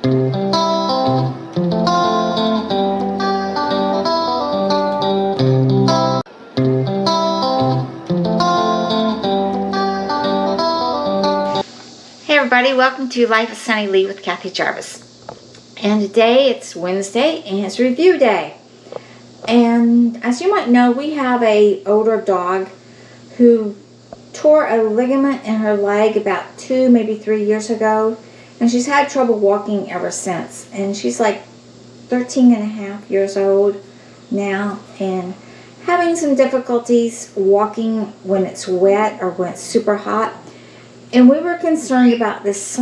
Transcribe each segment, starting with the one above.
Hey everybody, welcome to Life with Sunny Lee with Kathy Jarvis. And today it's Wednesday and it's review day. And as you might know, we have an older dog who tore a ligament in her leg about 2, maybe 3 years ago. And she's had trouble walking ever since. And she's like 13 and a half years old now and having some difficulties walking when it's wet or when it's super hot. And we were concerned about this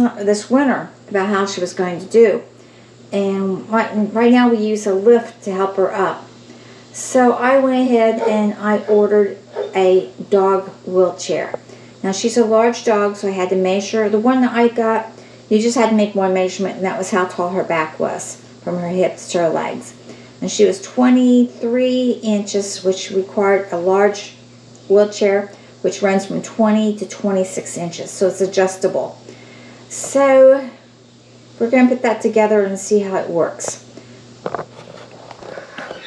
winter, about how she was going to do. And right now we use a lift to help her up. So I went ahead and I ordered a dog wheelchair. Now she's a large dog, so I had to measure. The one that I got, you just had to make one measurement, and that was how tall her back was, from her hips to her legs. And she was 23 inches, which required a large wheelchair, which runs from 20 to 26 inches, so it's adjustable. So we're going to put that together and see how it works.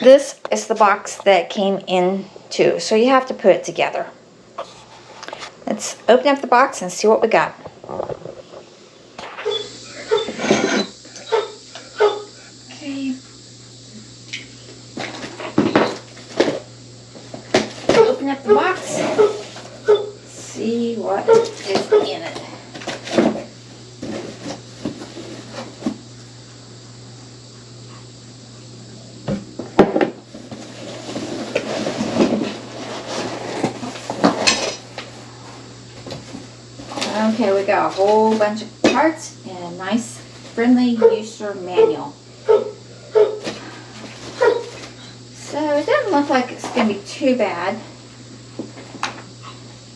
This is the box that it came in too, so you have to put it together. Let's open up the box and see what we got. Okay. Open up the box. See what is in it. Okay, we got a whole bunch of parts and a nice friendly user manual. So it doesn't look like it's going to be too bad.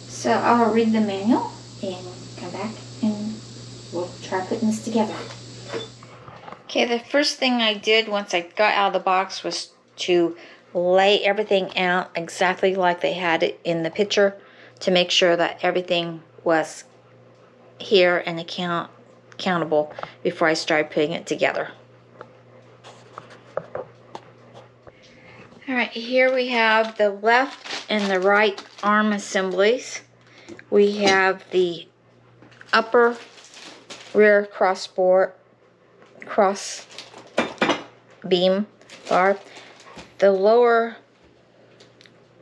So I'll read the manual and come back and we'll try putting this together. Okay, the first thing I did once I got out of the box was to lay everything out exactly like they had it in the picture to make sure that everything was here and accountable before I started putting it together. Alright, here we have the left and the right arm assemblies. We have the upper rear cross beam bar, the lower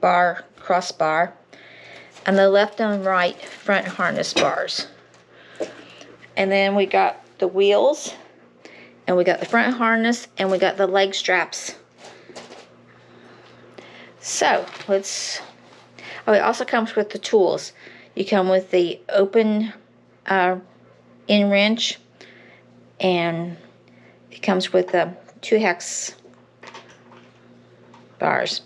bar crossbar, and the left and right front harness bars. And then we got the wheels, and we got the front harness, and we got the leg straps. So it also comes with the tools. You come with the open in wrench, and it comes with the 2 hex bars.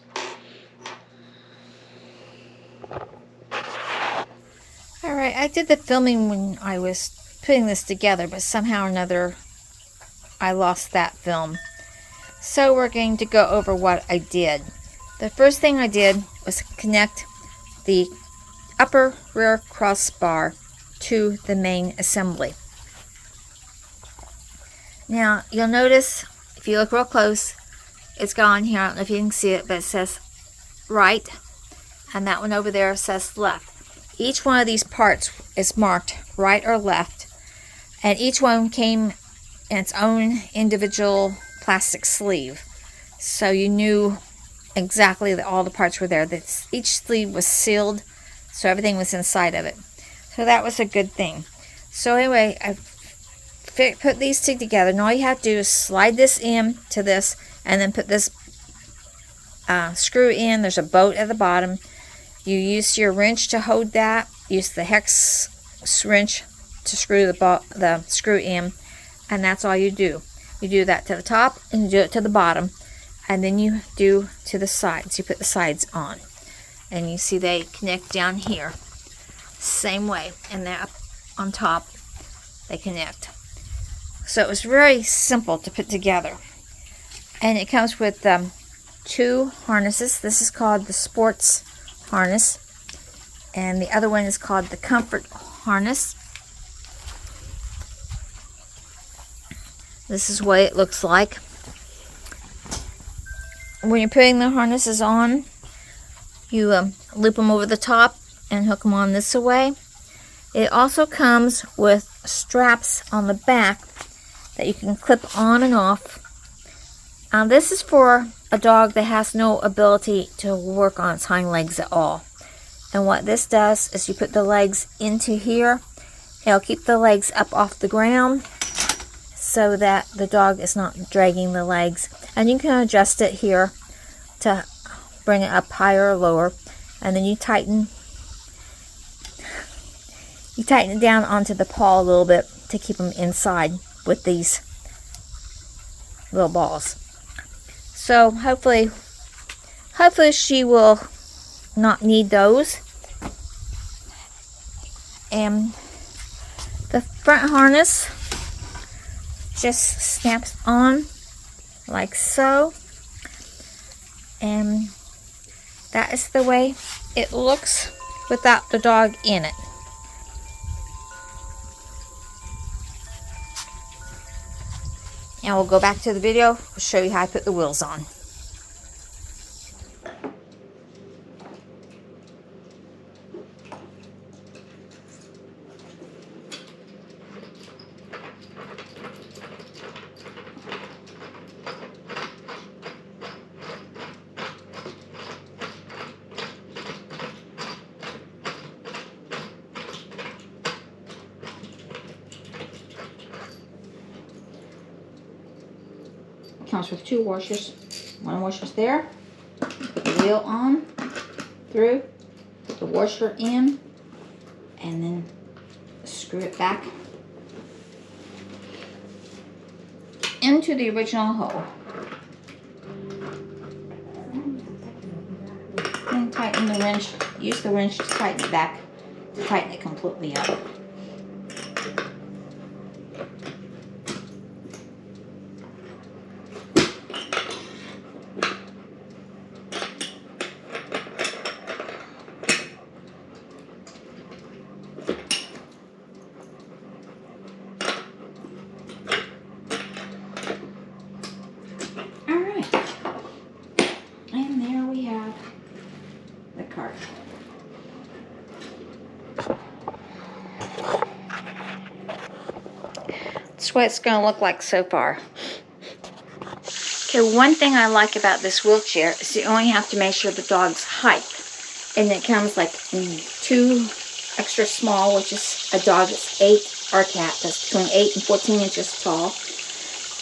Alright, I did the filming when I was putting this together, but somehow or another I lost that film. So we're going to go over what I did. The first thing I did was connect the upper rear crossbar to the main assembly. Now you'll notice, if you look real close, it's got on here, I don't know if you can see it, but it says right, and that one over there says left. Each one of these parts is marked right or left, and each one came in its own individual plastic sleeve, so you knew exactly that all the parts were there. That each sleeve was sealed, so everything was inside of it. So that was a good thing. So anyway, I put these two together, and all you have to do is slide this in to this, and then put this screw in. There's a bolt at the bottom. You use your wrench to hold that. Use the hex wrench to screw the screw in, and that's all you do. You do that to the top, and you do it to the bottom, and then you do to the sides. You put the sides on, and you see they connect down here. Same way, and they're up on top. They connect. So it was very simple to put together, and it comes with 2 harnesses. This is called the sports harness, and the other one is called the comfort harness. This is what it looks like. When you're putting the harnesses on, you loop them over the top and hook them on this way. It also comes with straps on the back that you can clip on and off. This is for a dog that has no ability to work on its hind legs at all. And what this does is you put the legs into here. It'll keep the legs up off the ground so that the dog is not dragging the legs. And you can adjust it here to bring it up higher or lower. And then you tighten it down onto the paw a little bit to keep them inside with these little balls. So hopefully she will not need those. And the front harness just snaps on like so. And that is the way it looks without the dog in it. Now we'll go back to the video, show you how I put the wheels on. Comes with 2 washers. 1 washer's there. Put the wheel on, through, put the washer in, and then screw it back into the original hole. And tighten the wrench. Use the wrench to tighten it back, to tighten it completely up. That's what it's going to look like so far. Okay, one thing I like about this wheelchair is you only have to measure the dog's height. And it comes like in 2 extra small, which is a dog that's 8, or a cat that's between 8 and 14 inches tall.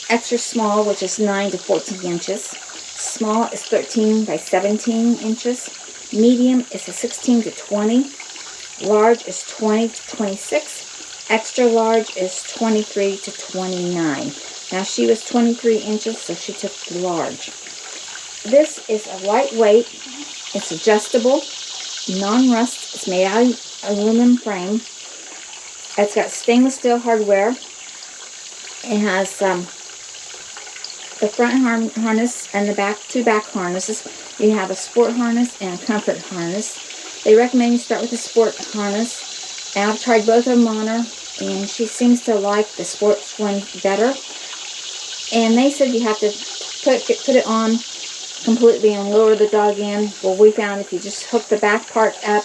Extra small, which is 9 to 14 inches. Small is 13 by 17 inches. Medium is a 16 to 20. Large is 20 to 26. Extra large is 23 to 29. Now she was 23 inches, so she took the large. This is a lightweight. It's adjustable, non-rust. It's made out of aluminum frame. It's got stainless steel hardware. It has the front harness and the back 2 back harnesses. You have a sport harness and a comfort harness. They recommend you start with the sport harness. And I've tried both of them on her, and she seems to like the sports one better. And they said you have to put it on completely and lower the dog in. Well, we found if you just hook the back part up,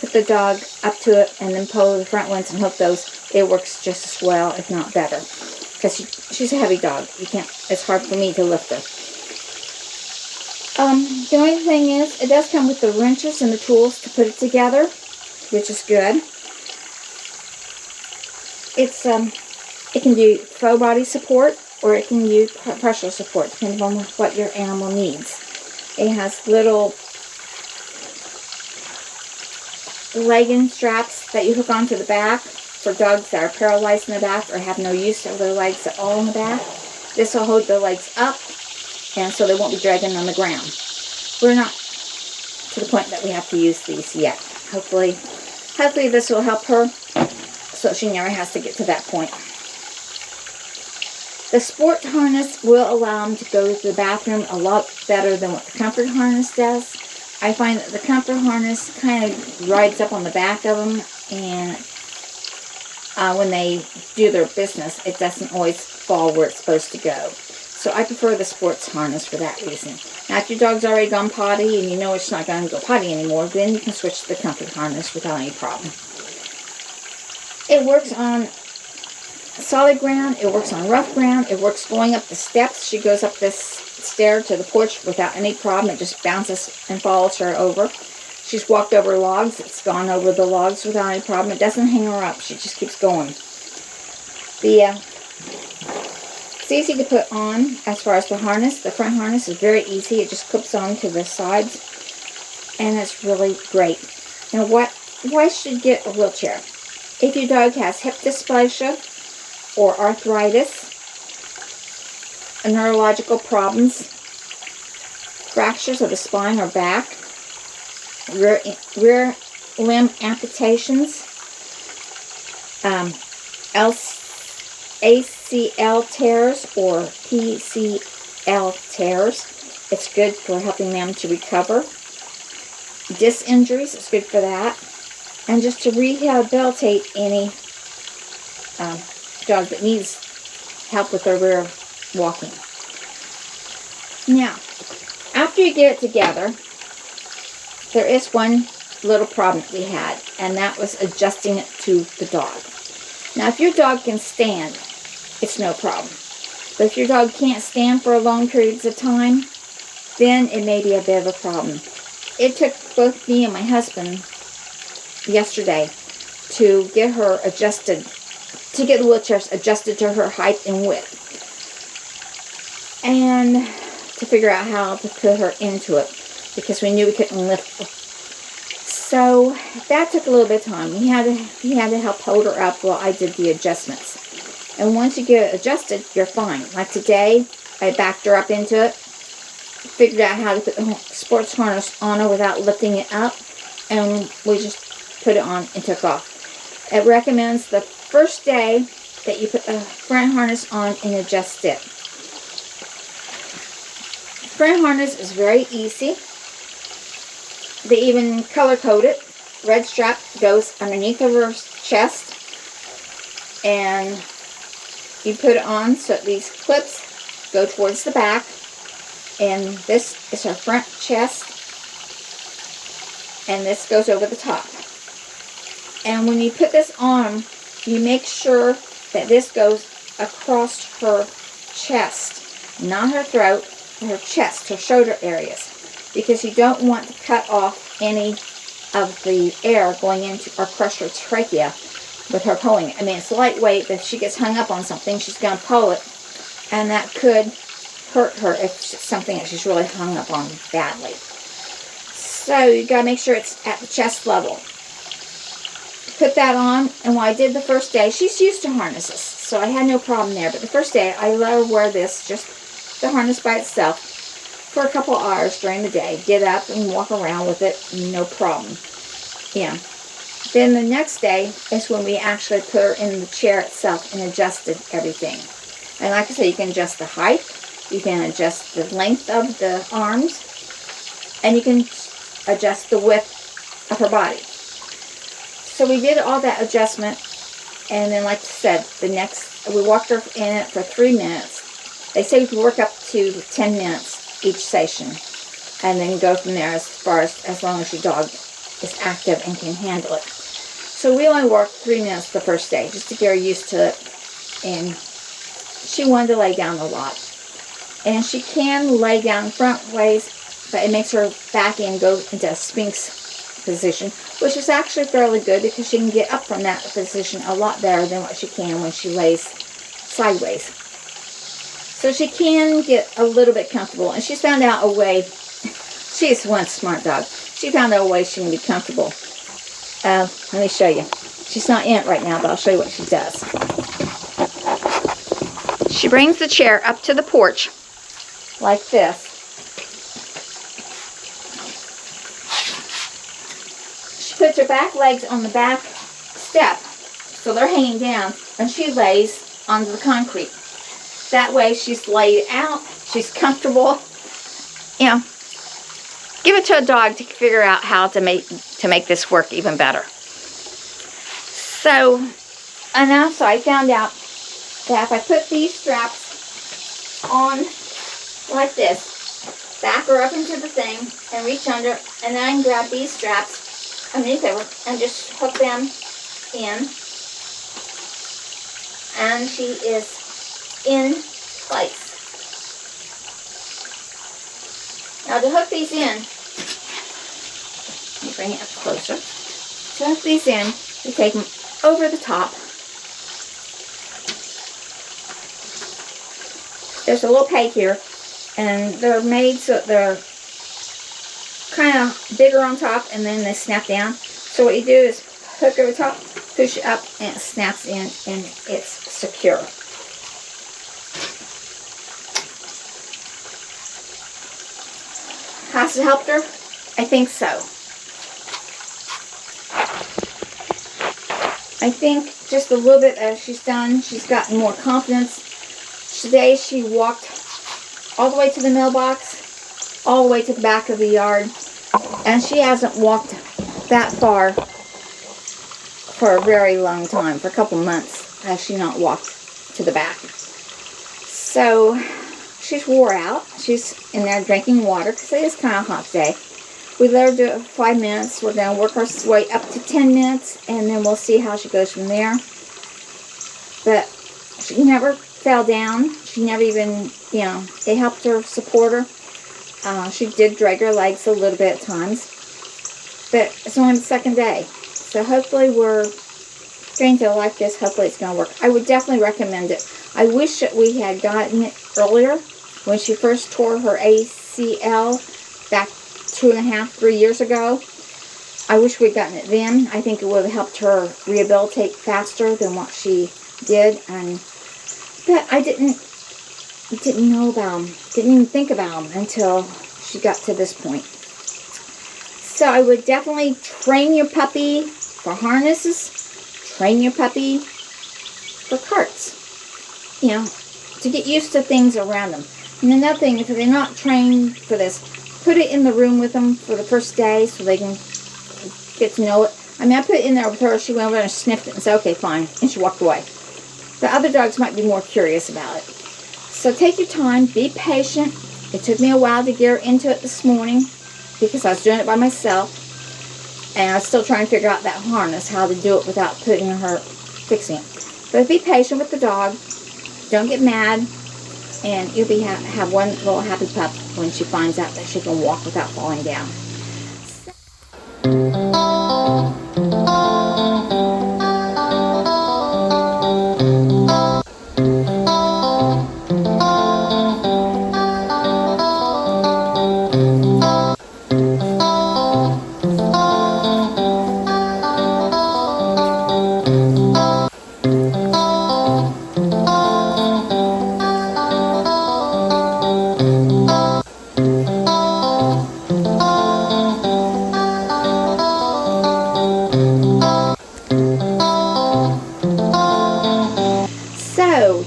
put the dog up to it, and then pull the front ones and hook those, it works just as well, if not better. Because she's a heavy dog. You can't. It's hard for me to lift her. The only thing is, it does come with the wrenches and the tools to put it together, which is good. It can do full body support, or it can do partial support, depending on what your animal needs. It has little legging straps that you hook onto the back for dogs that are paralyzed in the back or have no use of their legs at all in the back. This will hold their legs up, and so they won't be dragging on the ground. We're not to the point that we have to use these yet. Hopefully this will help her, so she never has to get to that point. The sport harness will allow them to go to the bathroom a lot better than what the comfort harness does. I find that the comfort harness kind of rides up on the back of them, and when they do their business, it doesn't always fall where it's supposed to go. So I prefer the sports harness for that reason. Now, if your dog's already gone potty and you know it's not going to go potty anymore, then you can switch to the comfort harness without any problem. It works on solid ground. It works on rough ground. It works going up the steps. She goes up this stair to the porch without any problem. It just bounces and follows her over. She's walked over logs. It's gone over the logs without any problem. It doesn't hang her up. She just keeps going. It's easy to put on as far as the harness. The front harness is very easy. It just clips on to the sides, and it's really great. Now, why should you get a wheelchair? If your dog has hip dysplasia or arthritis, neurological problems, fractures of the spine or back, rear limb amputations, ACL tears or PCL tears. It's good for helping them to recover. Disc injuries, it's good for that. And just to rehabilitate any dog that needs help with their rear walking. Now, after you get it together, there is one little problem that we had, and that was adjusting it to the dog. Now, if your dog can stand, it's no problem. But if your dog can't stand for long periods of time, then it may be a bit of a problem. It took both me and my husband yesterday to get her adjusted, to get the wheelchairs adjusted to her height and width, and to figure out how to put her into it, because we knew we couldn't lift her. So that took a little bit of time. He had to help hold her up while I did the adjustments. And once you get it adjusted, you're fine. Like today, I backed her up into it, figured out how to put the sports harness on her without lifting it up, and we just put it on and took off. It recommends the first day that you put the front harness on and adjust it. Front harness is very easy. They even color code it. Red strap goes underneath of her chest, and you put it on so these clips go towards the back, and this is her front chest, and this goes over the top. And when you put this on, you make sure that this goes across her chest, not her throat, but her chest, her shoulder areas, because you don't want to cut off any of the air going into or crush her trachea with her pulling it. I mean, it's lightweight, but if she gets hung up on something, she's going to pull it, and that could hurt her if it's something that she's really hung up on badly. So you got to make sure it's at the chest level. Put that on, and while I did the first day, she's used to harnesses, so I had no problem there. But the first day, I let her wear this, just the harness by itself, for a couple hours during the day. Get up and walk around with it, no problem. Yeah. Then the next day is when we actually put her in the chair itself and adjusted everything. And like I said, you can adjust the height, you can adjust the length of the arms, and you can adjust the width of her body. So we did all that adjustment, and then like I said, we walked her in it for 3 minutes. They say you can work up to 10 minutes each session, and then go from there as long as your dog is active and can handle it. So we only worked 3 minutes the first day, just to get her used to it, and she wanted to lay down a lot. And she can lay down front ways, but it makes her back end go into a Sphinx position, which is actually fairly good because she can get up from that position a lot better than what she can when she lays sideways. So she can get a little bit comfortable, and she's found out a way. She's one smart dog. She found out a way she can be comfortable. Let me show you. She's not in it right now, but I'll show you what she does. She brings the chair up to the porch like this. She puts her back legs on the back step, so they're hanging down, and she lays onto the concrete. That way she's laid out, she's comfortable. You know, give it to a dog to figure out how to make this work even better. So And also I found out that if I put these straps on like this, back her up into the thing and reach under, and then I can grab these straps underneath it and just hook them in, and she is in place. Now to hook these in, let me bring it up closer. To hook these in, you take them over the top. There's a little peg here, and they're made so they're kind of bigger on top, and then they snap down. So what you do is hook over top, push it up, and it snaps in, and it's secure. Has it helped her? I think so. I think just a little bit as she's done, she's gotten more confidence. Today she walked all the way to the mailbox, all the way to the back of the yard, and she hasn't walked that far for a very long time. For a couple months has she not walked to the back. So she's wore out. She's in there drinking water because it is kind of hot today. We let her do it for 5 minutes. We're going to work our way up to 10 minutes, and then we'll see how she goes from there. But she never fell down. She never even, it helped her support her. She did drag her legs a little bit at times, but it's only the second day. So hopefully we're going to like this. Hopefully it's going to work. I would definitely recommend it. I wish that we had gotten it earlier when she first tore her ACL back 2.5, 3 years ago. I wish we'd gotten it then. I think it would have helped her rehabilitate faster than what she did. But I didn't know about them. Didn't even think about them until she got to this point. So I would definitely train your puppy for harnesses. Train your puppy for carts. To get used to things around them. And another thing, if they're not trained for this, put it in the room with them for the first day so they can get to know it. I mean, I put it in there with her. She went over and sniffed it and said, okay, fine. And she walked away. The other dogs might be more curious about it. So take your time. Be patient. It took me a while to get her into it this morning because I was doing it by myself. And I was still trying to figure out that harness, how to do it without fixing it. But be patient with the dog. Don't get mad. And you'll have one little happy pup when she finds out that she can walk without falling down.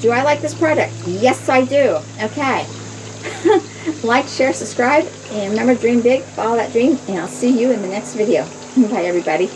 Do I like this product? Yes, I do. Okay. Like, share, subscribe, and remember, dream big, follow that dream, and I'll see you in the next video. Bye, everybody.